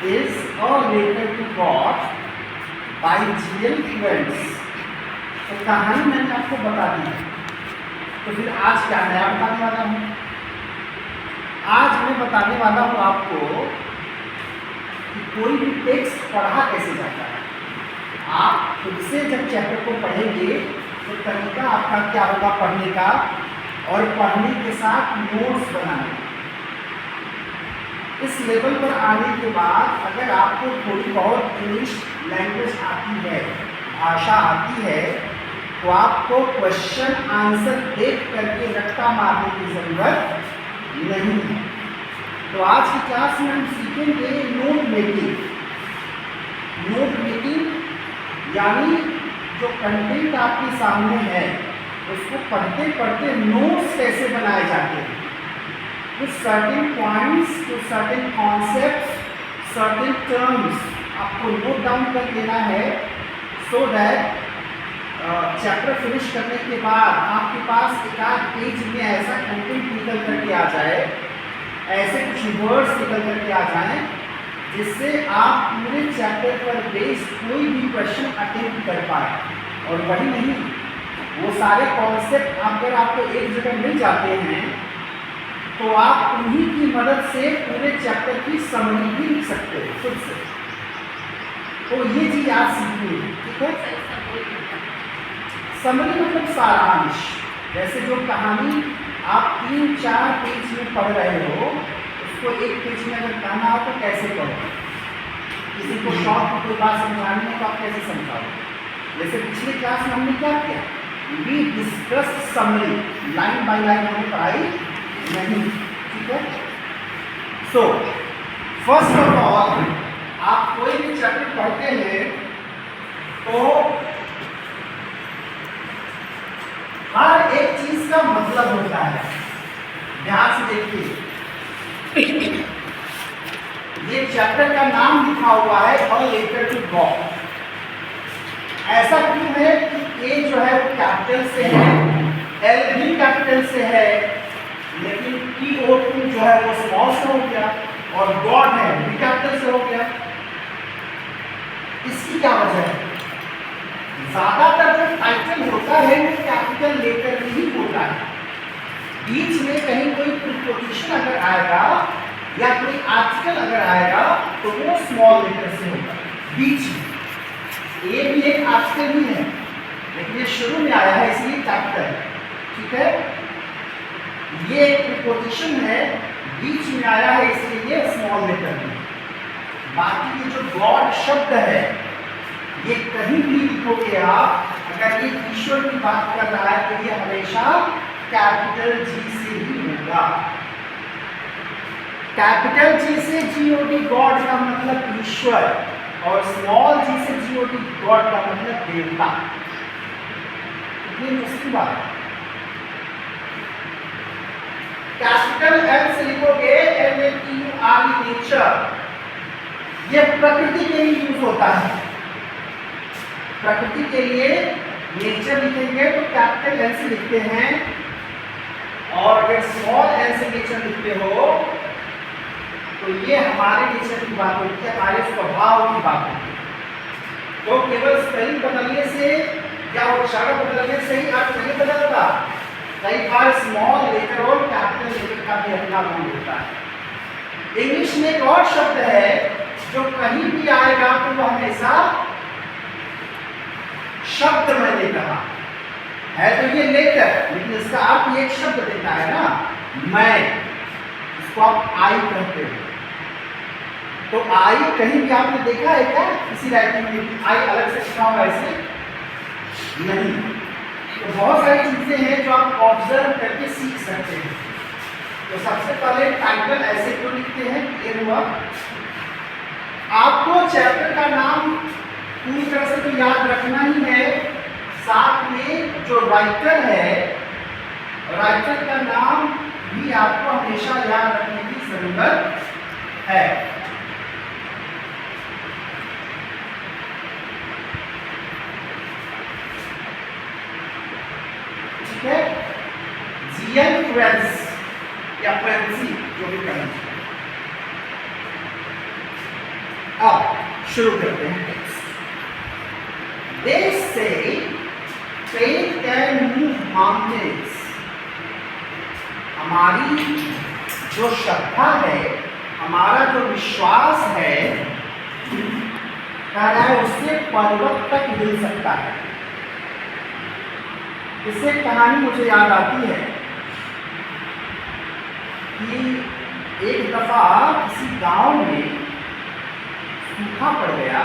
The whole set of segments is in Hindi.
is a letter to God by real events। तो कहानी मैंने आपको बता दी है, तो फिर आज क्या नया बताने वाला हूँ? आज मैं बताने वाला हूँ आपको कि कोई भी टेक्स्ट पढ़ा कैसे जाता है। आप खुद से जब चैप्टर को पढ़ेंगे तो तरीका आपका क्या होगा पढ़ने का, और पढ़ने के साथ नोट्स बनाने। इस लेवल पर आने के बाद अगर आपको थोड़ी बहुत इंग्लिश लैंग्वेज आती है, भाषा आती है, तो आपको क्वेश्चन आंसर देख करके रट्टा मारने की ज़रूरत नहीं है। तो आज की क्लास में हम सीखेंगे नोट मेकिंग। नोट मेकिंग यानी जो कंटेंट आपके सामने है उसको पढ़ते पढ़ते नोट्स कैसे बनाए जाते हैं। कुछ सर्टेन पॉइंट्स, कुछ सर्टेन कॉन्सेप्ट्स, सर्टेन टर्म्स आपको नोट डाउन कर लेना है, सो दैट चैप्टर फिनिश करने के बाद आपके पास एक आध पेज में ऐसा कंटेंट निकल करके आ जाए, ऐसे कुछ वर्ड्स निकल करके आ जाएं, जिससे आप पूरे चैप्टर पर बेस्ड कोई भी क्वेश्चन अटेम्प्ट कर पाए। और वही नहीं, वो सारे कॉन्सेप्ट अगर आपको एक जगह मिल जाते हैं तो आप उन्हीं की मदद से पूरे चैप्टर की समरी भी लिख सकते हैं खुद से। तो ये चीज आज सीखनी है, ठीक है। समरी मतलब सारांश। जैसे जो कहानी आप 3-4 पेज में पढ़ रहे हो, उसको एक पेज में अगर कहना हो तो कैसे पढ़ो। किसी को शॉर्ट में कोई बात समझानी है तो आप कैसे समझाओगे। जैसे पिछले क्लास में हमने क्या किया, we discuss summary, line by line हमने पढ़ाई नहीं, ठीक है। सो फर्स्ट ऑफ ऑल आप कोई भी चैप्टर पढ़ते हैं तो हर एक चीज का मतलब होता है। ध्यान से देखिए, ये चैप्टर का नाम लिखा हुआ है अ लेटर टू गॉड। ऐसा क्यों है कि ए जो है वो कैपिटल से है, एल भी कैपिटल से है, लेकिन T-O-2 जो है वो स्मॉल से हो गया, और गॉड है भी कैपिटल से हो गया। इसकी क्या वजह है? ज्यादातर जो टाइटल होता है वो कैपिटल लेटर में ही होता है। बीच में कहीं कोई प्रीपोजिशन अगर आएगा या कोई आर्टिकल अगर आएगा तो वो स्मॉल लेटर से होगा बीच में। ये भी एक आर्टिकल ही है, लेकिन ये शुरू में आया है इसलिए कैपिटल है, ठीक है। ये एक प्रीपोजिशन है, बीच में आया है इसलिए ये स्मॉल लेटर है। बाकी ये जो गॉड शब्द है ये कहीं भी लिखोगे आप, अगर ये ईश्वर की बात कर रहा है तो ये हमेशा कैपिटल जी से ही होगा। कैपिटल जी से G-O-D गॉड का मतलब ईश्वर, और स्मॉल जी से G-O-D गॉड का मतलब देवता। ये उसकी बात है। कैपिटल एल से लिखोगे NATURE नेचर, ये प्रकृति के लिए यूज होता है। प्रकृति के लिए नेचर लिखेंगे तो कैपिटल एल से लिखते हैं, और अगर स्मॉल एल से नेचर लिखते हो तो ये हमारे नेचर की बात होती है, हमारे स्वभाव की बात होती है। तो केवल स्पेलिंग बदलने से या उच्चारण बदलने से ही अर्थ नहीं बदलता। कई बार स्मॉल लेटर और कैपिटल लेटर का भी अपना रोल होता है। इंग्लिश में एक और शब्द है जो कहीं भी आएगा तो वो हमेशा शब्द, मैंने कहा है तो ये लेटर, लेकिन इसका अर्थ एक शब्द देता है ना, मैं, इसको आप आई कहते हो। तो आई कहीं भी आपने देखा है क्या किसी राइटिंग में आई अलग से लिखा हुआ ऐसे? नहीं। तो बहुत सारी चीजें हैं जो आप ऑब्जर्व करके सीख सकते हैं। तो सबसे पहले टाइटल ऐसे क्यों लिखते हैं, ये हुआ। आपको चैप्टर का नाम पूरी तरह से तो याद रखना ही है, साथ में जो राइटर है, राइटर का नाम भी आपको हमेशा याद रखने की जरूरत है। ठीक है, जीएन फ्रेंड्स या फ्रेंसी जो भी कहना चाहिए। अब शुरू करते हैं text. They say faith can move mountains। हमारी जो श्रद्धा है, हमारा जो विश्वास है, कह रहा है उससे पर्वत तक हिल सकता है। इससे कहानी मुझे याद आती है कि एक दफा किसी गांव में सूखा पड़ गया।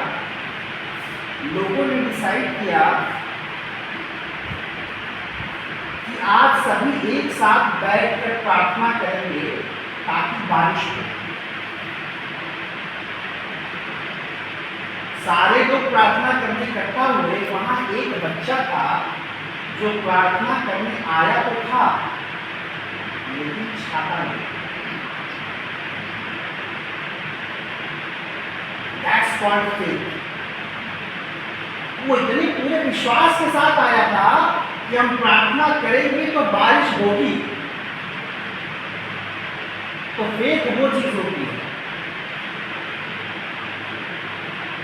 लोगों ने डिसाइड किया कि आज सभी एक साथ बैठकर प्रार्थना करेंगे ताकि बारिश हो। सारे लोग प्रार्थना करने इकट्ठा हुए। वहां एक बच्चा था जो प्रार्थना करने आया तो था, लेकिन छाता नहीं। That's called faith। वो इतने पूरे विश्वास के साथ आया था कि हम प्रार्थना करेंगे तो बारिश होगी। तो फेथ वो चीज होती है।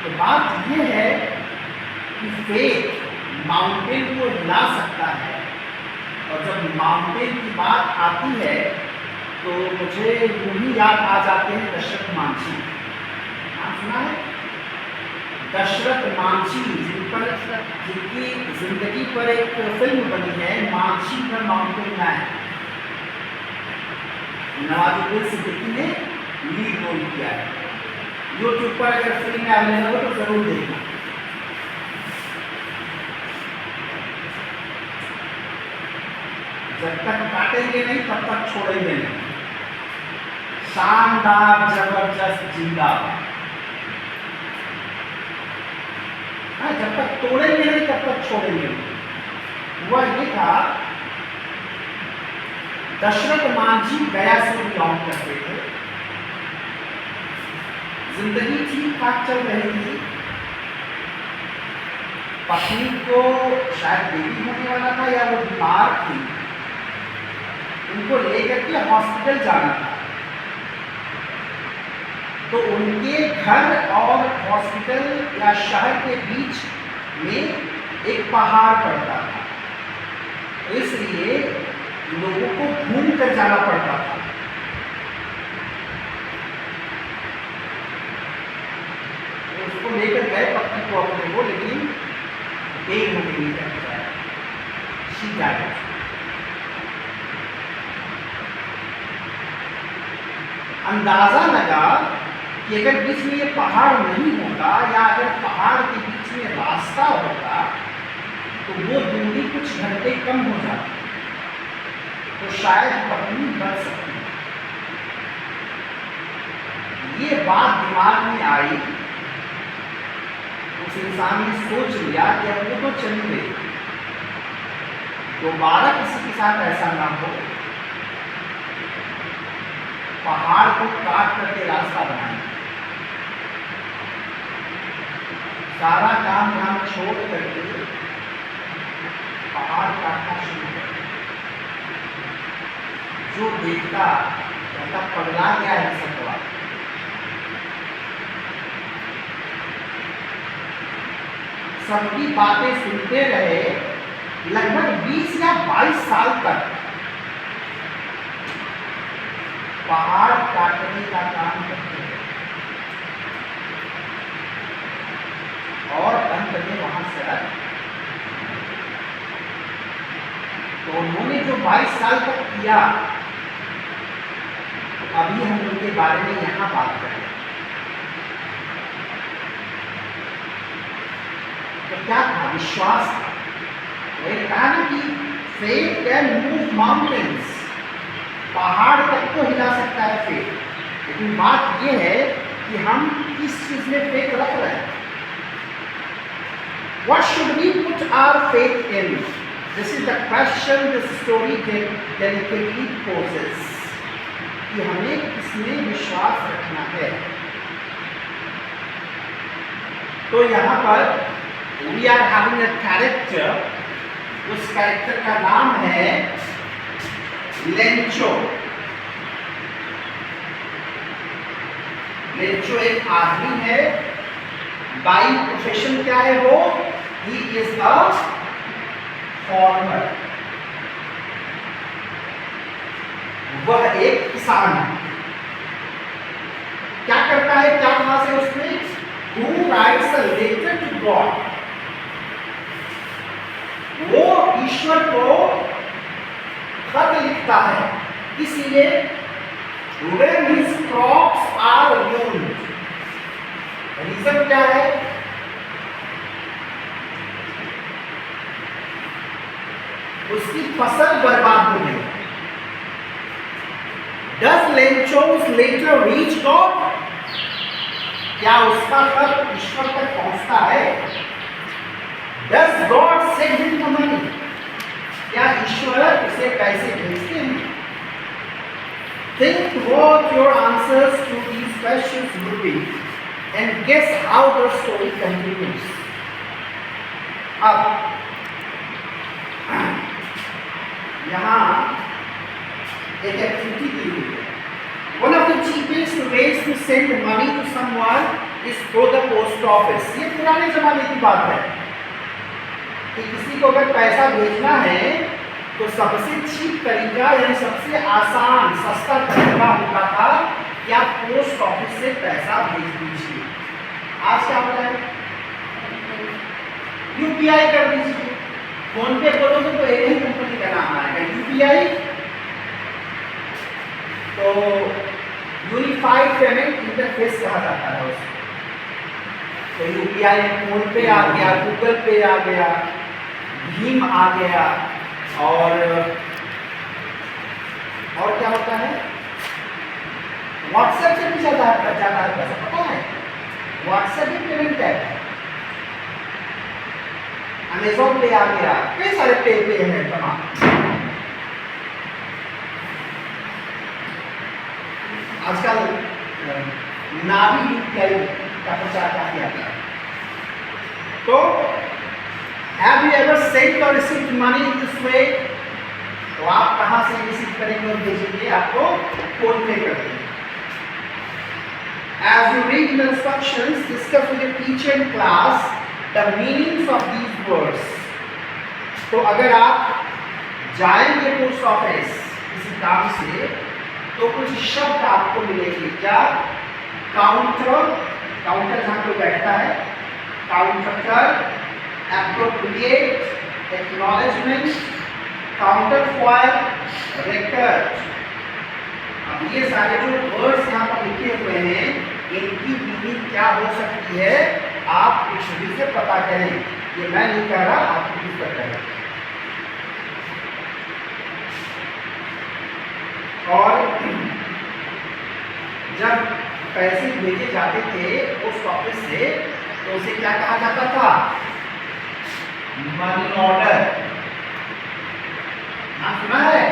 तो बात ये है कि फेथ माउंटेन को हिला सकता है। और जब माउंटेन की बात आती है तो मुझे यूं ही याद आ जाते हैं दशरथ मांझी। नाम सुना है? दशरथ मांझी, जिनकी जिंदगी पर एक फिल्म बनी है, मांझी पर माउंटेन मैन। नवाजुद्दीन सिद्दीकी ने लीड रोल किया है। यूट्यूब पर अगर फिल्म अवेलेबल हो तो जरूर देखना। जब तक काटेंगे नहीं तब तक छोड़ेंगे नहीं। शानदार, जबरदस्त, जिंदाबाद। जब तक तोड़ेंगे नहीं तब तक छोड़ेंगे नहीं। हुआ ये था, दशरथ मांझी गया से बिलोंग करते थे। जिंदगी ठीक ठाक चल रही थी। पत्नी को शायद बेबी होने वाला था या वो बीमार थी। उनको लेकर के हॉस्पिटल जाना था। तो उनके घर और हॉस्पिटल या शहर के बीच में एक पहाड़ पड़ता था। इसलिए लोगों को घूम कर जाना पड़ता था। उसको लेकर गए पत्नी को अपने को, लेकिन देर हो गई जाए। अंदाजा लगा कि अगर बीच में ये पहाड़ नहीं होता या अगर पहाड़ के बीच में रास्ता होता तो वो दूरी कुछ घंटे कम हो जाती, तो शायद पत्नी बच सकती। ये बात दिमाग में आई। उस इंसान ने सोच लिया कि अब वो तो चली गई, दोबारा किसी के साथ ऐसा ना हो। पहाड़ को काट करके रास्ता बनाए। सारा काम धाम छोड़ करके पहाड़ काटना शुरू कर। जो देखता कहता पगला गया है सकवा। सबकी बातें सुनते रहे लगभग 20 या 22 साल तक। पहाड़ काटने का काम करते हैं और अंत में वहां से तो उन्होंने जो 22 साल तक किया, तो अभी हम उनके बारे में यहाँ बात करें। तो क्या था? विश्वास था। मैंने कहा ना कि फेथ कैन मूव माउंटेन्स। पहाड़ तक तो हिला सकता है फेथ, लेकिन बात यह है कि हम किस चीज में फेथ रख रहे हैं। What should we put our faith in? This is the question this story delicately poses. कि हमें किसमें विश्वास रखना है। तो यहाँ पर we are having a character। उस कैरेक्टर का नाम है लेंचो। लेंचो एक आदमी है, बाई प्रोफेशन क्या है वो, ही इज अ फार्मर, वह एक किसान है। क्या करता है, क्या खास है उसमें, who writes a letter to God, वो ईश्वर को खत लिखता है, इसीलिए when his crops are ruined, reason क्या है, उसकी फसल बर्बाद हो गई। Does Lencho's letter reach God? क्या उसका खत ईश्वर तक पहुंचता है? Does God send him the money? क्या ईश्वर उसे पैसे भेजते हैं? Think what your answers to these questions would be and guess how the story continues. अब यहाँ एक एक्टिविटी दी हुई है। One of the cheapest ways to send money to someone is through the post office. ये पुराने जमाने की बात है कि किसी को अगर पैसा भेजना है तो सबसे चीप तरीका यानी सबसे आसान सस्ता तरीका होता था कि आप पोस्ट ऑफिस से पैसा भेज दीजिए। आज क्या होता है, यूपीआई कर दीजिए, फोन पे बोलोगे तो एक ही कंपनी का नाम आएगा, यूपीआई, तो यूनिफाइड पेमेंट इंटरफेस कहा जाता है उसको। तो यूपीआई में फोन पे आ गया, गूगल पे आ गया, भीम आ गया, और क्या होता है, व्हाट्सएप से भी जाता है पैसा, पता है, व्हाट्सएप भी पेमेंट है, अमेजोन पे आ गया, कई सारे पे हैं तमाम। आजकल नावी यूपीआई का प्रचार काफी आता है। तो have you ever sent or received money in this way? तो आप कहां से रिसीव करेंगे और भेजेंगे, आपको फोन पे करते हैं। As you read the instructions, discuss with your teacher in class the meanings of these words. तो अगर आप जाएंगे पोस्ट ऑफिस किसी काम से तो कुछ शब्द आपको मिलेंगे, क्या, काउंटर, काउंटर जहां कोई बैठता है, counter, appropriate, acknowledgement, counterfoil, record। अब ये सारे जो वर्ड्स यहाँ पर लिखे हुए हैं इनकी मीनिंग क्या हो सकती है, आप डिक्शनरी से पता करें, ये मैं नहीं कह रहा, आपको खुद पता है। और जब पैसे भेजे जाते थे पोस्ट ऑफिस से तो उसे क्या कहा जाता था, मनी ऑर्डर, नाम सुना है?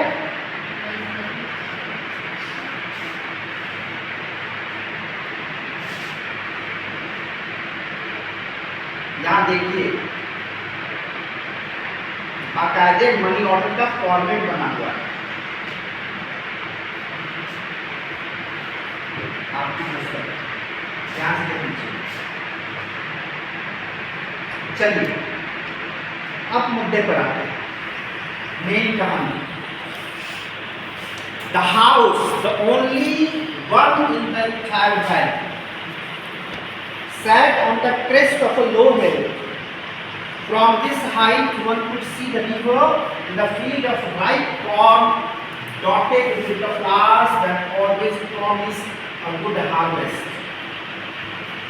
यहां देखिए बाकायदे मनी ऑर्डर का फॉर्मेट बना हुआ है, आपकी ध्यान से देखिए। चलिए अब मुद्दे पर आते हैं, मेन कहानी। The house, the only one in the entire valley, sat on the crest of a low hill. From this height one could see the river and the field of ripe corn dotted with the flowers that always promise a good harvest.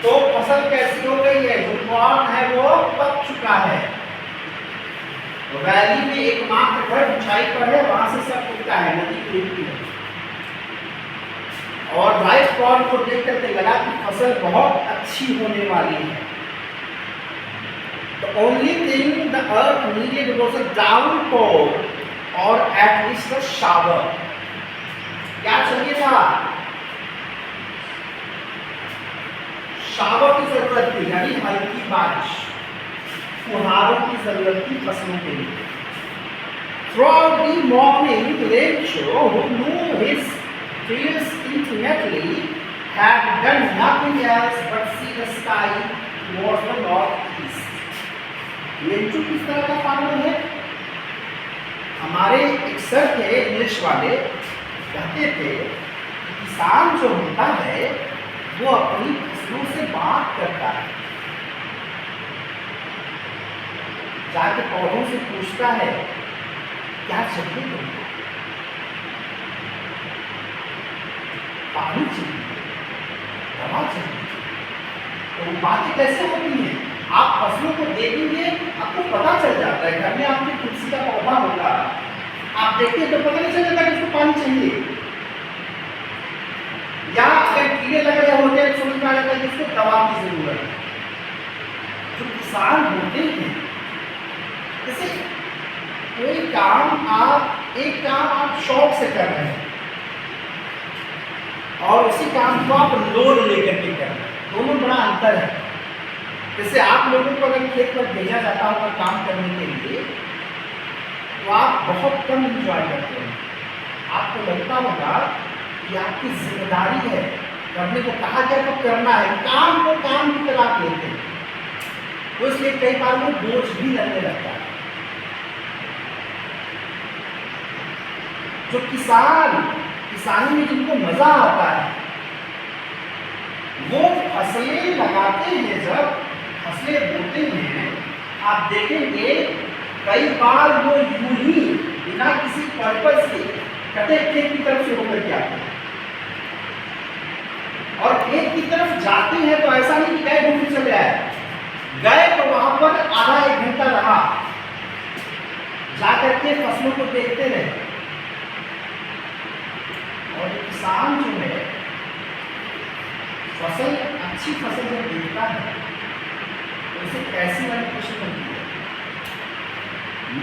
तो फसल कैसी हो गई है, जो कॉर्न है वो पक चुका है, वैली में एकमात्र घर ऊंचाई पर है, वहां से सब उगता है, नदी खुलती है, और राइस कॉर्न को देख करके लगा कि फसल बहुत अच्छी होने वाली है। The only thing the earth needed was a downpour or at least a shower. क्या चाहिए था? शावर की जरूरत थी, यानी हल्की बारिश, फुहारों की जरूरत थी फसलों के लिए। Throughout the morning, Lencho, who knew his fields intimately, had done nothing else but see the sky towards the northeast. लेंचू किस तरह का फार्मर है? हमारे एक सर थे इंग्लिश वाले, कहते थे कि किसान जो होता है वो अपनी फसलों से बात करता है, जाके पौधों से पूछता है क्या चाहिए तुमको, पानी चाहिए, दवा चाहिए। तो वो बातें कैसे होती हैं? आप फसलों को देखेंगे, आपको पता चल जाता है। घर में आपके तुलसी का पौधा होगा, आप देखते हैं तो पता नहीं चल जाता कि उसको पानी चाहिए, या अगर कीड़े लग रहे होते हैं तो समझ में आ जाता है कि उसको दवा की जरूरत है। जो किसान होते हैं, जैसे कोई काम आप एक काम आप शौक से कर रहे हैं और उसी काम को आप लोड लेकर के कर रहे हैं, दोनों बड़ा अंतर है। जैसे आप लोगों को अगर खेत पर भेजा जाता होगा काम करने के लिए तो आप बहुत कम इंजॉय करते हैं, आपको लगता होगा कि आपकी जिम्मेदारी है, करने को कहा गया तो करना है, काम को काम की तरह आप लेते हैं, तो इसलिए कई बार वो बोझ भी लगने लगता है। जो किसानी में जिनको मजा आता है वो फसलें लगाते हैं, जब फसलें बोते हैं आप देखेंगे कई बार वो यूं ही बिना किसी पर्पस के कटे खेत की तरफ से होकर के आते हैं, और खेत की तरफ जाते हैं तो ऐसा नहीं कि गए घूम चले आए, गए तो वहां पर आधा एक घंटा रहा, जाकर के फसलों को देखते रहे। और किसान जो है फसल, अच्छी फसल जब देखता है तो उसे कैसी वाली खुशी मिलती है?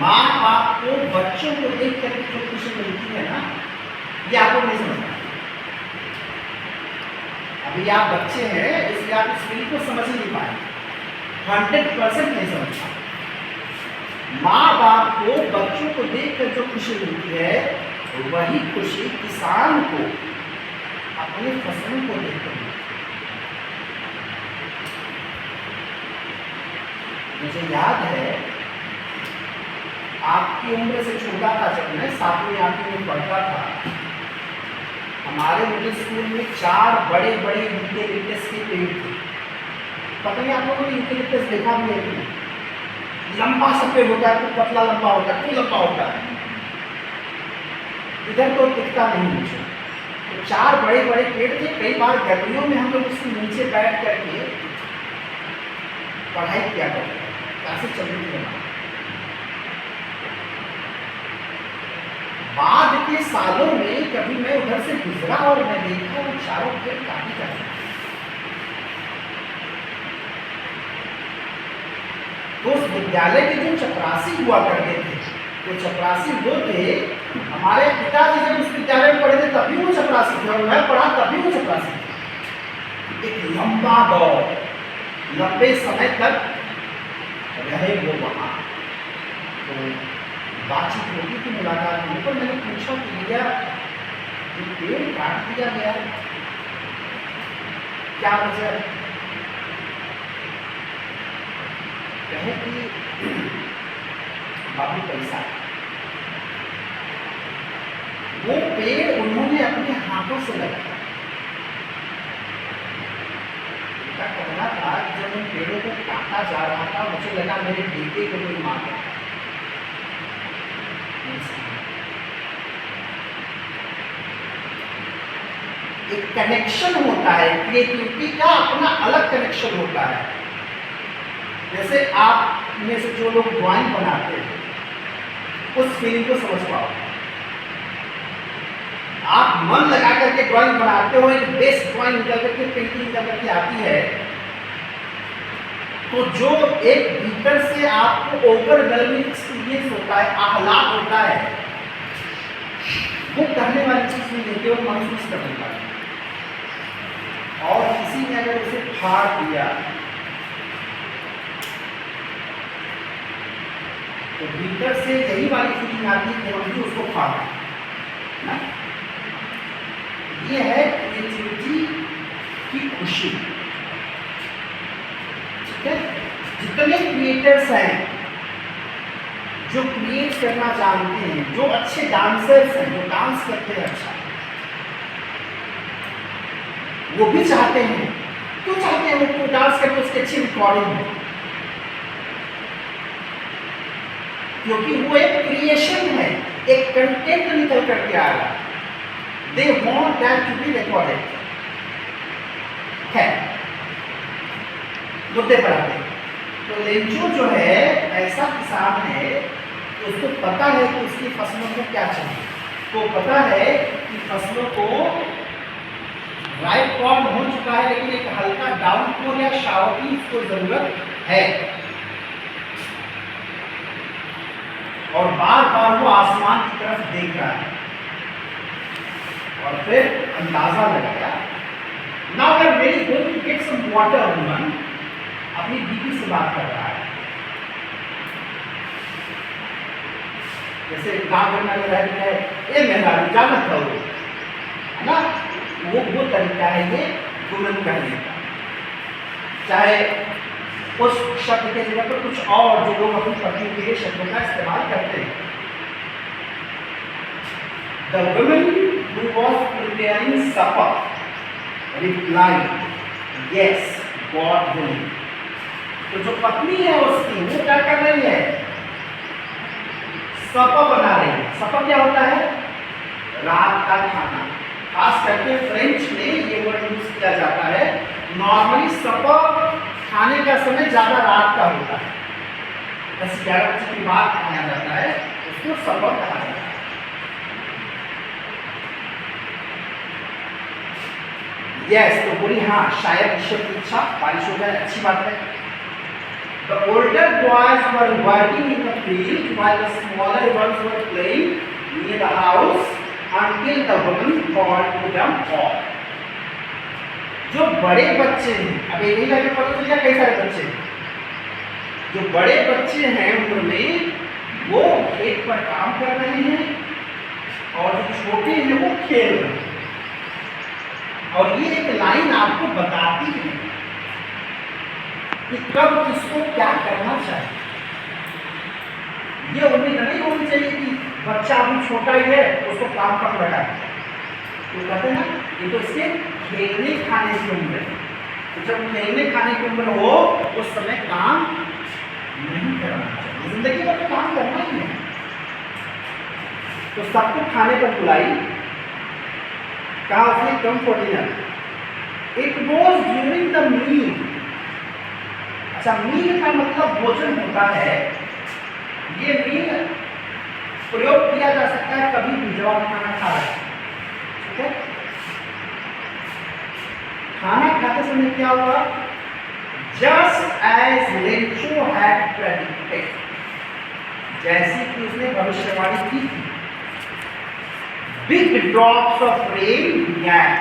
माँ बाप को बच्चों को देख करके जो खुशी मिलती है ना, ये आपको नहीं समझना। अभी आप बच्चे हैं इसलिए आप इस फील्ड को समझ ही नहीं पाए, 100% नहीं समझ पाए। माँ बाप को बच्चों को देख कर जो खुशी मिलती है वही खुशी किसान को अपनी फसलों को देखकर मिलती है। मुझे याद है आपकी उम्र से छोटा था, जब मैं 7वीं 8वीं में पढ़ता था, हमारे मिडिल स्कूल में 4 बड़े बड़े यूकेलिप्टस के पेड़ थे। पता नहीं आप लोगों ने यूकेलिप्टस देखा भी है कि लंबा सा पेड़ होता है, तो पतला लंबा होता है, तो लंबा होता है, इधर तो दिखता नहीं मुझे। तो 4 बड़े बड़े पेड़ थे। कई बार गर्मियों में हम लोग उसके नीचे बैठ करके पढ़ाई किया करते थे, क्लासेस चल रही थी। बाद के सालों में कभी मैं उधर से गुजरा और मैं देखा वो चारों पेड़ काटी जाते हैं। तो उस विद्यालय के जो चपरासी हुआ करते थे, वो चपरासी वो थे, हमारे पिताजी जब उस विद्यालय में पढ़े थे तभी वो चपरासी थे, और मैं पढ़ा तभी वो चपरासी थे। एक लंबा दौर, लंबे समय तक रहे वो वहाँ। तो बातचीत होती थी, मुलाकात हुई, तो मैंने पूछा कि भैया ये पेड़ काट दिया गया, क्या वजह? कहे कि बाबू पैसा। वो पेड़ उन्होंने अपने हाथों से लगाया। उनका कहना था कि जब उन पेड़ों को काटा जा रहा था मुझे लगा मेरे बेटे को कोई मार रहा है। एक कनेक्शन होता है, क्रिएटिविटी का अपना अलग कनेक्शन होता है। जैसे आप में से जो लोग ड्राइंग बनाते हैं उस फीलिंग को समझ पाओ। आप मन लगा करके ड्राइंग बनाते हो, एक बेस्ट ड्राइंग निकल करके, पेंटिंग निकल करके आती है, तो जो एक भीतर से आपको ओवरवेलमिंग एक्सपीरियंस होता है, आह्लाद होता है, वो करने वाली चीज नहीं देते हो, महसूस करने वाली। और किसी ने अगर उसे फाड़ दिया तो भीतर से यही वाली फीलिंग आती है कि हम भी उसको फाड़ ना। ये है क्रिएटिविटी की खुशी। ठीक है, जितने क्रिएटर्स हैं जो क्रिएट करना जानते हैं, जो अच्छे डांसर्स हैं, जो डांस करते हैं अच्छा, वो भी चाहते हैं, क्यों चाहते हैं वो डांस करके उसकी अच्छी रिकॉर्डिंग हो, क्योंकि वो एक क्रिएशन है, एक कंटेंट निकल करके आ रहा है। They want that to be recorded. है मुद्दे पर आते हैं। तो लेंचो जो है ऐसा किसान है कि उसको पता है कि उसकी फसलों को क्या चाहिए। तो पता है कि फसलों को राइट क्रॉप हो चुका है, लेकिन एक हल्का डाउनफॉल या शावर की उसको जरूरत है, और बार बार वो आसमान की तरफ देख रहा है और फिर अंदाजा लगाया, now we are really going to get some water. Woman अपनी बीवी से बात कर रहा है, जैसे गाँव घर में रहता है, ए मेरा जानत करो, है ना, वो तरीका है ये वुमन कहने का। चाहे उस शब्द के जगह पर कुछ और जो लोग अपनी पत्नी के लिए शब्दों का इस्तेमाल करते हैं। The woman who was preparing supper replied, "Yes, God willing." तो जो पत्नी है उसकी, वो क्या कर रही है? सपा बना रही है। सपा क्या होता है? रात का खाना। खास करके फ्रेंच में ये वर्ड यूज किया जाता है। नॉर्मली सपा खाने का समय ज्यादा रात का होता है, 10-11 बजे के बाद खाया जाता है, उसको सपा कहा जाता है। यस, तो बोली हाँ, शायद ईश्वर की इच्छा बारिश हो जाए, अच्छी बात है। The older boys were working in the field while the smaller ones were playing near the house until the woman called to them all. जो बड़े बच्चे हैं, अब ये नहीं लगे पता चल गया कई सारे बच्चे हैं, जो बड़े बच्चे हैं उम्र में वो खेत पर काम कर रहे हैं और जो छोटे हैं वो खेल रहे हैं। और ये एक लाइन आपको बताती है कि कब किसको क्या करना चाहिए। ये उम्मीद नहीं होनी चाहिए कि बच्चा अभी छोटा ही है उसको काम पर लगा, तो कहते हैं ना, ये तो इसके खेलने खाने की उम्र है। तो जब खेलने खाने की उम्र हो उस समय काम नहीं करना चाहिए, जिंदगी में तो काम करना ही है। तो सबको खाने पर बुलाई, कहा उसने come for dinner. It was during the meal. अच्छा, मील का मतलब भोजन होता है। ये मील प्रयोग किया जा सकता है कभी भी जब आप खाना खा रहे हैं। ठीक है, खाना खाते समय क्या हुआ? Just as Lencho had predicted, जैसे कि उसने भविष्यवाणी की थी, big drops of rain began,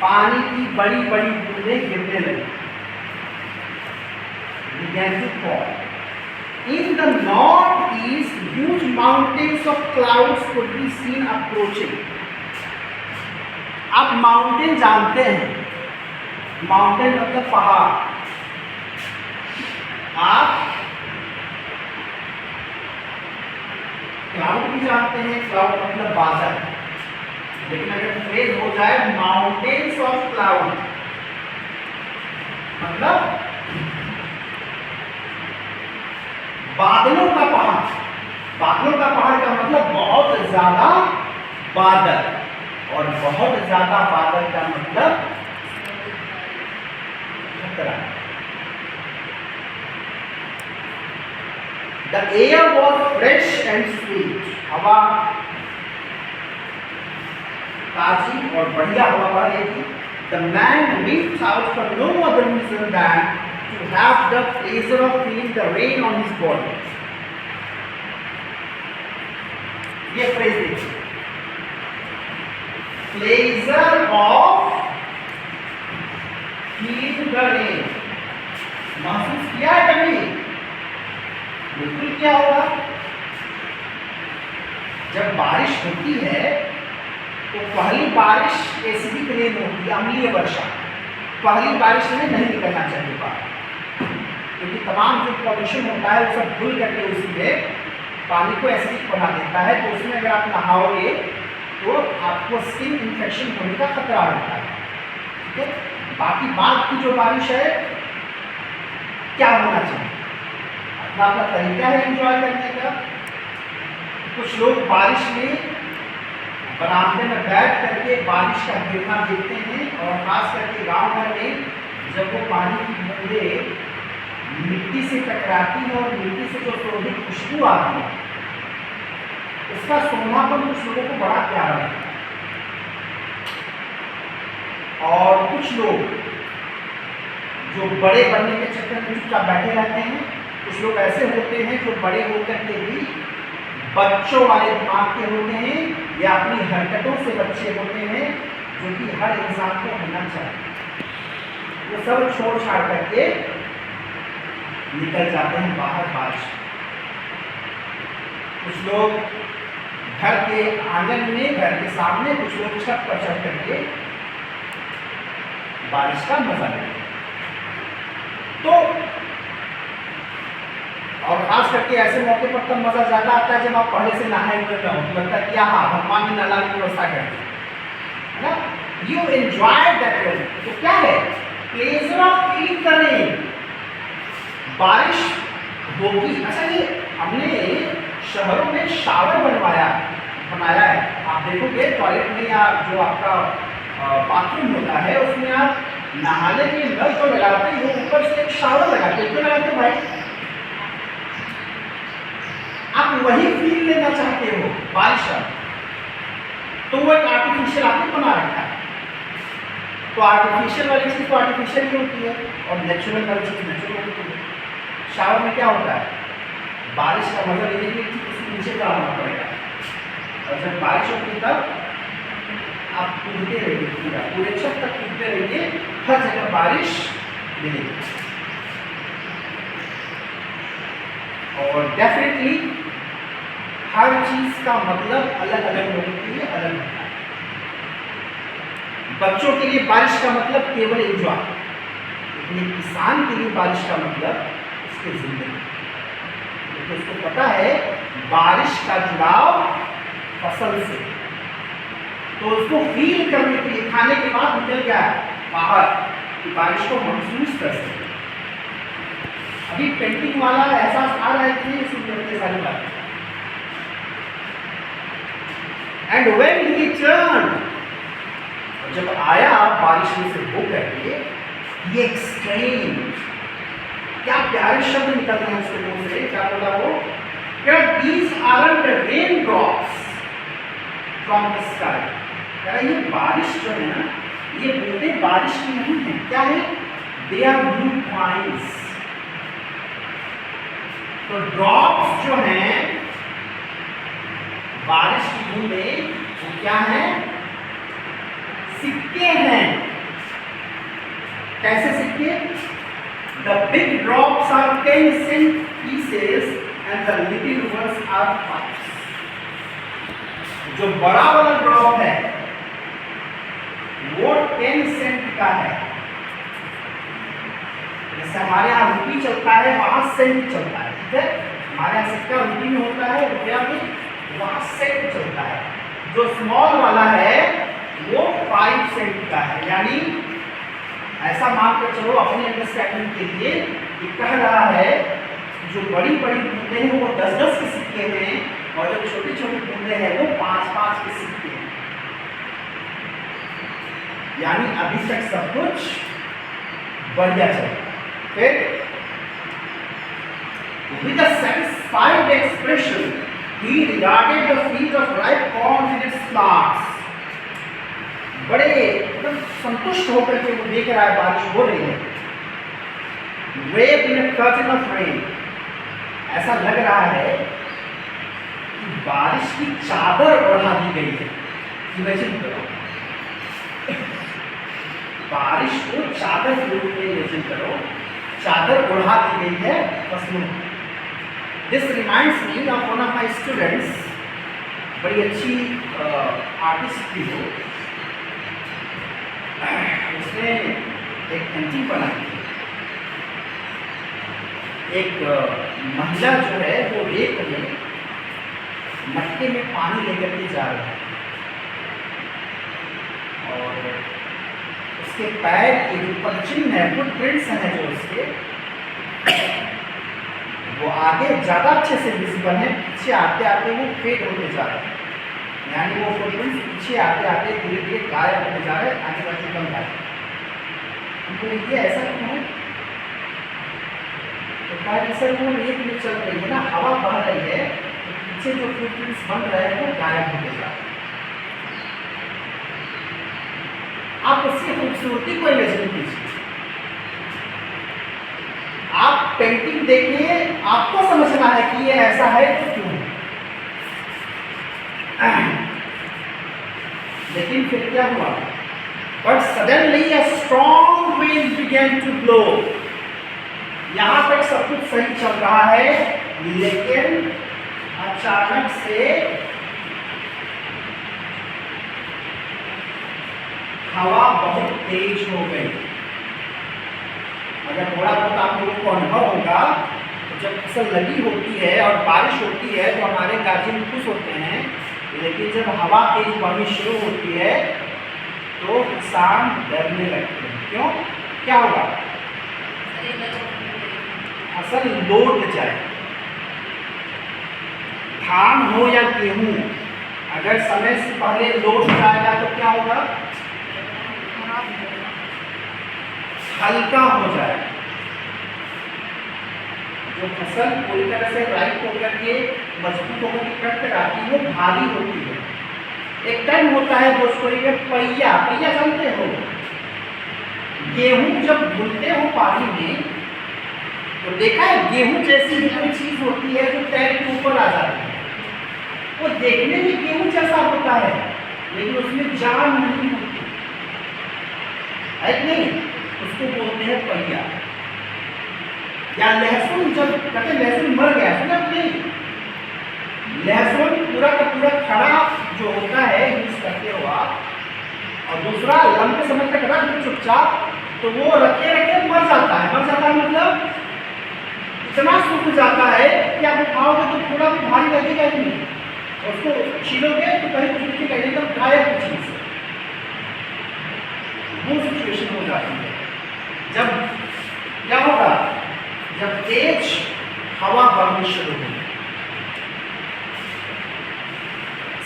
पानी की बड़ी बड़ी बूंदें गिरने लगी, began to fall. In the northeast, huge mountains of clouds could be seen approaching. आप माउंटेन जानते हैं, माउंटेन मतलब पहाड़। आप क्लाउड भी जानते हैं, क्लाउड मतलब बादल, लेकिन अगर फ्रेज हो जाए माउंटेन्स ऑफ क्लाउड मतलब बादलों का पहाड़। बादलों का पहाड़ का मतलब बहुत ज्यादा बादल, और बहुत ज्यादा बादल का मतलब खतरा। The air was fresh and sweet. हवा ताजी और बढ़िया हवा बह रही थी। The man went out for no other reason than to have the pleasure of feeling the rain on his body. ये फ्रेज देखिए, pleasure of feeling the rain। महसूस किया है कभी? बिल्कुल क्या होगा? जब बारिश होती है तो पहली बारिश एसिडिक रेन होती है, अम्लीय वर्षा। पहली बारिश में नहीं निकलना चाहिए बाहर, क्योंकि तमाम जो पॉल्यूशन होता है वो सब धुल करके उसी में पानी को एसिडिक बना देता है। तो उसमें अगर आप नहाओगे तो आपको स्किन इन्फेक्शन होने का खतरा होता है। ठीक है, बाकी बाद की जो बारिश है क्या होना चाहिए, अपना अपना तरीका है एंजॉय करने का। कुछ लोग बारिश में बरामदे में बैठ करके बारिश का गिरना देखते हैं, और खास करके गांव घर में जब वो पानी की बूंदें मिट्टी से टकराती है और मिट्टी से जो सुगंधित खुशबू आती है, उसका सोनापन कुछ लोगों को बड़ा प्यारा लगता है। और कुछ लोग जो बड़े बनने के चक्कर में चुपचाप बैठे रहते हैं, कुछ लोग ऐसे होते हैं जो बड़े होकर के भी बच्चों वाले दिमाग के होते हैं, या अपनी हरकतों से बच्चे होते हैं, जो कि हर इंसान को होना चाहिए। वो सब छोड़ छाड़ करके निकल जाते हैं बाहर बारिश। कुछ लोग घर के आंगन में, घर के सामने, कुछ लोग छत पर चढ़ करके बारिश का मजा लेते हैं। तो और खास करके ऐसे मौके पर तब मजा ज्यादा आता है जब आप पहले से नहाए हुए न हो, तो लगता है कि हाँ भगवान ने नहाने की व्यवस्था कर दी है ना, यू एंजॉय दैट वेल। तो क्या है, pleasure of feeling the rain. बारिश होगी। अच्छा, ये हमने शहरों में शावर बनाया है। आप देखोगे टॉयलेट में या जो आपका बाथरूम होता है उसमें आप नहाने के लिए नल तो लगाते हैं, वो ऊपर से एक शावर लगाते हैं। क्यों लगाते हैं भाई? आप वही फील लेना चाहते हो बारिश का, तो वो एक आर्टिफिशियल आपने बना रखा है। तो आर्टिफिशियल वाली चीज़ तो आर्टिफिशियल ही होती है, और नेचुरल वाली चीज़ नेचुरल होती है। शावर में क्या होता है, बारिश का मजा लेने के लिए उसके नीचे का आना पड़ेगा, और जब बारिश होती तब आप कूदते रहिए, पूरे छत तक कूदते रहिए, हर जगह बारिश मिलेगी। और डेफिनेटली हर चीज का मतलब अलग अलग लोगों के लिए अलग होता है। बच्चों के लिए बारिश का मतलब केवल एंजॉय, लेकिन किसान के लिए बारिश का मतलब उसकी जिंदगी, क्योंकि उसको पता है बारिश का जुड़ाव फसल से। तो उसको फील करने के लिए खाने के बाद निकल गया बाहर कि बारिश को महसूस कर सके। अभी पेंटिंग वाला एहसास आ रहा है कि इसमें सारी बात। एंड व्हेन ही टर्न, जब आया बारिश में से हो करके, ये एक्सट्रीम, क्या प्यारे शब्द निकल रहे हैं उसके मुंह से। क्या बोला वो? These aren't raindrops from the sky। ये बारिश जो है ना, ये बूंदें बारिश की नहीं है। क्या है? They are blue coins। तो ड्रॉप्स जो हैं, बारिश की बूंदें, वो क्या है? सिक्के हैं। कैसे सिक्के? The big drops are 10 cent pieces and the little ones are 5। जो बड़ा वाला ड्रॉप है वो 10 सेंट का है। जैसे हमारे यहाँ रुपी चलता है, वहां सेंट चलता है। ठीक है, हमारे यहाँ सिक्का रुपी में होता है, रुपया में, वहां सेंट चलता है। जो स्मॉल वाला है वो 5 सेंट का है। यानी ऐसा मान कर चलो अपने अंडरस्टैंडिंग के लिए, ये कह रहा है जो बड़ी बड़ी बूंदें हैं वो 10-10 के सिक्के हैं, और जो छोटी छोटी बूंदें हैं वो 5-5 के सिक्के हैं। यानी अभी तक सब कुछ बढ़िया चल रहा है। फिर with a satisfied expression he regarded the field of ripe corn with its flowers। बड़े एकदम संतुष्ट होकर के वो देख रहा है बारिश हो रही है। Wrapped in a curtain of rain, ऐसा लग रहा है कि बारिश की चादर ओढ़ा दी गई है। इमेजिन करो, बारिश को चादर के रूप में इमेजिन करो, चादर ओढ़ा दी गई है फसलों। This reminds me of one of my students बड़ी अच्छी आर्टिस्ट थी वो। उसने एक पेंटिंग बनाई थी। एक महिला जो है वो रेत में मटके में पानी लेकर के जा रही है और उसके पैर के जो पदचिन्ह है, फुटप्रिंट्स हैं जो उसके, वो आगे ज़्यादा अच्छे से विजिबल है, पीछे आते आते वो फेड होते जा रहे हैं। यानी वो फुटप्रिंट्स पीछे आते आते धीरे धीरे गायब होते जा रहे हैं, आगे बढ़ते कम गायब। उनको ये ऐसा क्यों है? तो कहा कि सर वो रेत में चल रही है ना, हवा बह रही है, तो पीछे जो फुटप्रिंट्स बन रहे हैं वो गायब होते जा रहे हैं। आप उसकी खूबसूरती को इमेजिन कीजिए, आप पेंटिंग देखिए, आपको समझना है कि ये ऐसा है तो क्यों। लेकिन फिर क्या हुआ? But suddenly a strong wind began to blow. यहां तक सब कुछ सही चल रहा है, लेकिन अचानक से हवा बहुत तेज हो गई। अगर थोड़ा बहुत आप लोगों को अनुभव होगा तो जब फसल लगी होती है और बारिश होती है तो हमारे गार्जियन खुश होते हैं, लेकिन जब हवा तेज बढ़नी शुरू होती है तो किसान डरने लगते हैं। क्यों? क्या होगा? फसल लौट जाए। धान हो या गेहूं, अगर समय से पहले लौट जाएगा तो क्या होगा? हल्का हो जाए। जो फसल पूरी तरह से राइट होकर के मजबूत होकर के कट कर आती है वो भारी होती है। एक टर्म होता है भोजपुरी में पहिया। पहिया जानते हो? गेहूं जब धुलते हो पानी में तो देखा है गेहूं जैसी भी कोई चीज होती है जो पैर के ऊपर आ जाती है। वो देखने में गेहूं जैसा होता है लेकिन उसमें जान नहीं होती है कि नहीं? उसको बोलते हैं पहिया। या लहसुन, जब कहते लहसुन मर गया, समझ नहीं? लहसुन पूरा का पूरा खड़ा जो होता है यूज करते हो आप, और दूसरा लंबे समय तक रख दो चुपचाप तो वो रखे रखे मर जाता है। मर जाता है मतलब इतना सूख जाता है कि आप खाओगे तो थोड़ा भी भारी लगेगा ही नहीं, उसको छीलोगे तो कहीं कुछ नहीं लगेगा, गायब चीज। वो सिचुएशन हो जाती है। जब क्या होगा? जब तेज हवा बहनी शुरू होगी।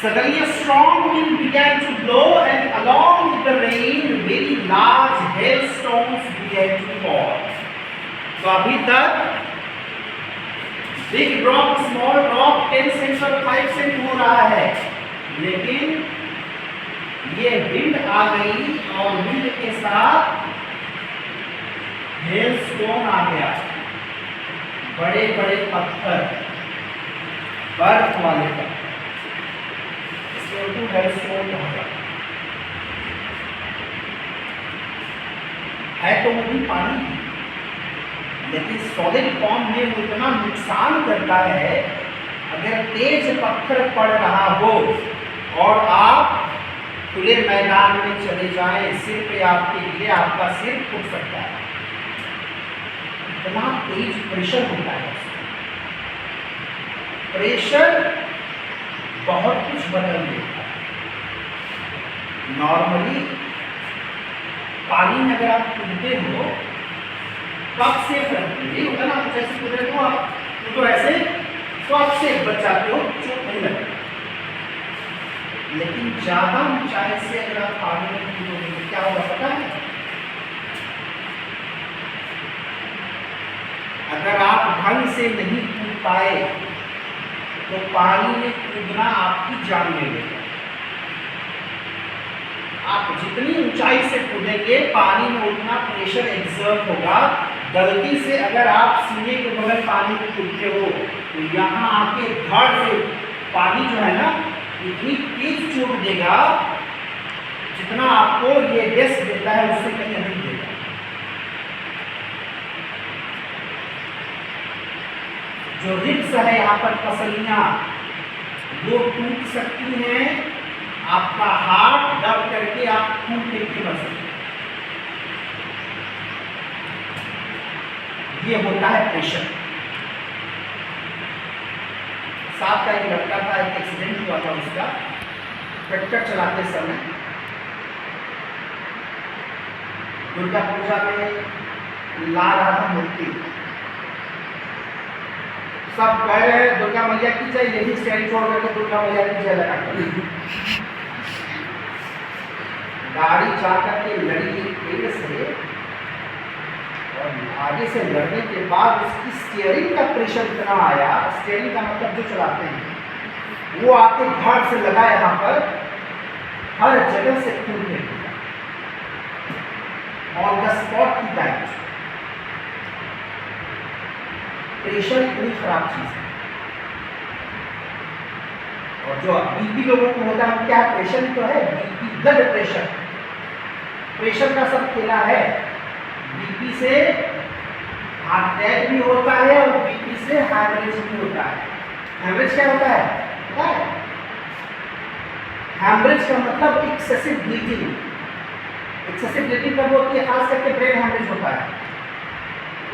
Suddenly a strong wind began to blow and along with the rain very large hailstones began to fall. तो अभी तक big drop small drop 10 cent और 5 सेंट हो रहा है, लेकिन ये विंड आ गई और विंड के साथ हेलस्टोन आ गया। बड़े बड़े पत्थर, बर्फ वाले पत्थर, इसमें उनको हेलस्टोन कहा जाता है। तो वो भी पानी, लेकिन सॉलिड फॉर्म में वो इतना नुकसान करता है। अगर तेज पत्थर पड़ रहा हो और आप खुले मैदान में चले जाएं, सिर पे आपके गिरे, आपका सिर फूट सकता है। इतना तेज प्रेशर होता है। प्रेशर बहुत कुछ बदल देता है। नॉर्मली पानी में अगर आप कूदते हो तो आप सेफ रहते हो, ये होता ना, जैसे कूदे हो आप तो ऐसे तो आप सेफ बच जाते हो, चोट नहीं लगती। लेकिन ज्यादा ऊंचाई से अगर आप पानी में कूदोगे तो क्या होगा पता है? अगर आप ढंग से नहीं कूद पाए तो पानी में कूदना आपकी जान ले लेगा। आप जितनी ऊंचाई से कूदेंगे पानी में उतना प्रेशर एग्जर्ट होगा। गलती से अगर आप सीने के बगल पानी में कूदते हो तो यहाँ आके धड़ से पानी जो है ना इतनी तेज चोट देगा जितना आपको ये डेस्क देता है उससे कहीं अधिक देगा। जो रिब्स है यहाँ पर पसलियाँ, वो टूट सकती हैं, आपका हार्ट दब करके आप खून फेंक के मर सकते हैं। ये होता है प्रेशर। साथ का एक लड़का था, एक एक्सीडेंट हुआ था उसका, ट्रैक्टर चलाते समय दुर्गा पूजा में ला रहा था मूर्ति। सब कह रहे हैं दुर्गा मैया की जय, यही स्टैंड छोड़ करके दुर्गा मैया की जय लगा कर गाड़ी जाकर के लड़ी एक पेड़ से, और आगे से लड़ने के बाद उसकी स्टीयरिंग का प्रेशर इतना आया, स्टीयरिंग का मतलब जो चलाते हैं, वो आके धड़ से लगा यहाँ पर, हर जगह से खून फेंक दिया। On the spot he died. Pressure इतनी खराब चीज है। और जो बीपी लोगों को होता है क्या है? प्रेशर तो है, बीपी ब्लड प्रेशर। प्रेशर का सब खेला है। बीपी से हार्ट अटैक भी होता है और बीपी से हाइमरेज भी होता है। हाइमरेज क्या होता है? पता है? हैमरेज का मतलब एक्सेसिव ब्लीडिंग। एक्सेसिव ब्लीडिंग कब होती है? खास करके ब्रेन हैमरेज होता है।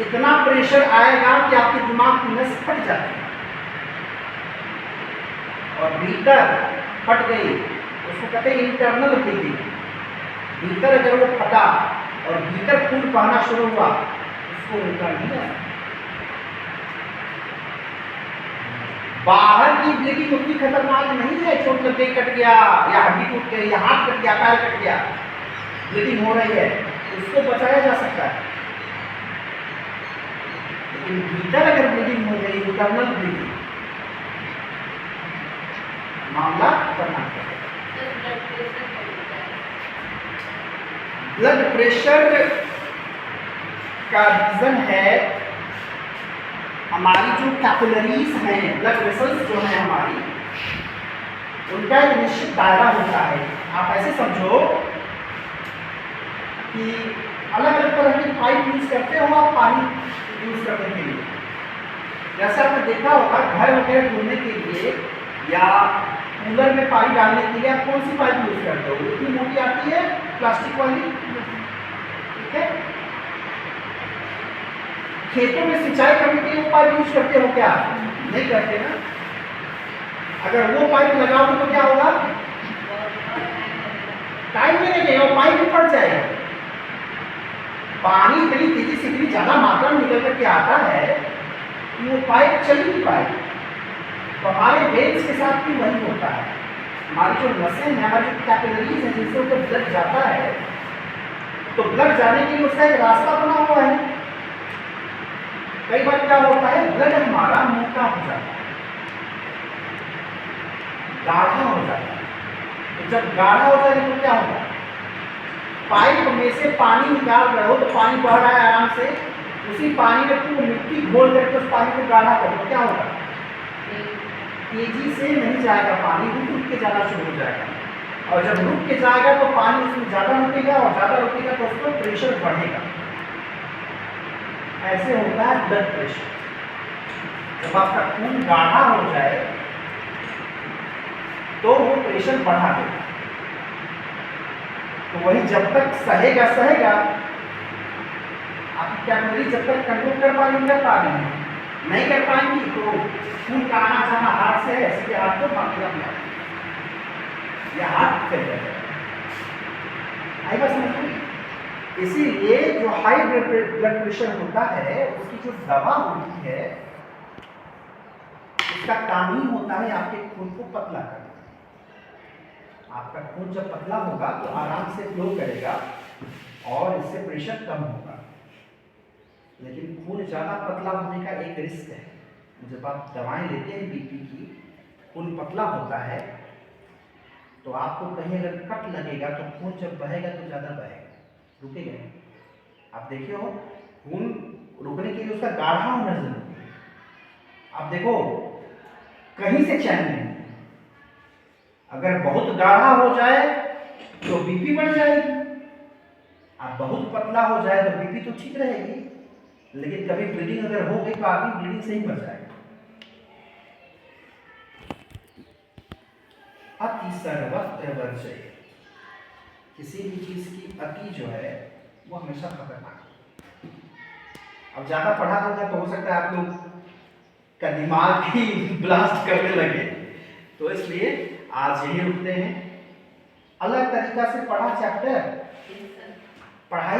इतना प्रेशर आएगा कि आपके दिमाग की नस फट जाती है और भीतर फट गई, उसको कहते हैं इंटरनल ब्लीडिंग। भीतर अगर वो फटा और भीतर खून बहना शुरू हुआ, उसको रोका नहीं जा सकता। बाहर की ब्लीडिंग उतनी खतरनाक नहीं है, चोट लग गई, कट गया, या हड्डी टूट गई, या हाथ कट गया, पैर कट गया, ब्लीडिंग हो रही है, उसको बचाया जा सकता है। लेकिन भीतर अगर ब्लीडिंग हो गई, इंटरनल ब्लीडिंग, मामला खतरनाक है। ब्लड प्रेशर का रीजन है हमारी जो कैपिलरीज हैं, ब्लड वेसल्स जो हैं हमारी, उनका एक निश्चित दायरा होता है। आप ऐसे समझो कि अलग अलग तरह की पाइप यूज करते हो आप पानी यूज करने के लिए। जैसे आपने देखा होगा घर वगैरह धुलने के लिए या कूलर में पानी डालने के लिए आप कौन सी पाइप यूज करते हो? इतनी मोटी आती है, प्लास्टिक वाली, ठीक है। खेतों में सिंचाई करने के लिए वो पाइप यूज करते हो क्या? नहीं करते ना। अगर वो पाइप लगाओगे तो क्या होगा? टाइम में नहीं, वो पाइप भी फट जाएगा। पानी इतनी तेजी से इतनी ज्यादा मात्रा में निकल करके आता है कि वो पाइप चल नहीं पाएगी। तो हमारे वेन्स के साथ भी वही होता है। हमारी जो नसें हैं, हमारी जो कैपिलरीज हैं, जिससे ऊपर ब्लड जाता है, तो ब्लड जाने के लिए उसका एक रास्ता बना हुआ है। कई बार क्या होता है, ब्लड हमारा मोटा हो जाता है, गाढ़ा हो जाता है। तो जब गाढ़ा हो जाएगा तो क्या होगा? पाइप में से पानी निकाल रहे हो तो पानी बह रहा है आराम से, उसी पानी में तुम मिट्टी घोल करके उस पानी को गाढ़ा करो तो क्या होगा? तेजी से नहीं जाएगा पानी, रुक रुक के जाना शुरू हो जाएगा। और जब रुक के जाएगा तो पानी उसमें ज़्यादा रुकेगा, और ज़्यादा रुकेगा तो उसको प्रेशर बढ़ेगा। ऐसे होता है ब्लड प्रेशर। जब आपका खून गाढ़ा हो जाए तो वो प्रेशर बढ़ा देगा। तो वही जब तक सहेगा आपकी कैपिलरी जब तक कंट्रोल कर पाएंगे, नहीं कर पाएंगी तो खून का आना जाना हाथ से है, इसलिए हाथ को बांधना या हाथ फैल जाएगा। आई बात समझ में? इसीलिए जो हाई ब्लड प्रेशर होता है उसकी जो दवा होती है उसका काम ही होता है आपके खून को पतला करना। आपका खून जब पतला होगा तो आराम से फ्लो करेगा और इससे प्रेशर कम होगा। लेकिन खून ज़्यादा पतला होने का एक रिस्क है। जब आप दवाएं लेते हैं बीपी की, खून पतला होता है तो आपको कहीं अगर कट लगेगा तो खून जब बहेगा तो ज़्यादा बहेगा, रुकेगा। आप देखिए हो, खून रुकने के लिए उसका गाढ़ा होना जरूरी है। आप देखो कहीं से चैन नहीं, अगर बहुत गाढ़ा हो जाए तो बीपी बढ़ जाएगी, आप बहुत पतला हो जाए तो बीपी तो ठीक रहेगी, लेकिन कभी ब्लीडिंग अगर हो गई तो आदमी ब्लीडिंग से ही मर जाएगा। अति सर्वत्र वर्जयेत्। किसी भी चीज की अति जो है वो हमेशा खतरनाक है। अब ज्यादा पढ़ा होगा तो हो सकता है आप लोग का दिमाग ही ब्लास्ट करने लगे, तो इसलिए आज यही रुकते हैं। अलग तरीका से पढ़ा चैप्टर, पढ़ाई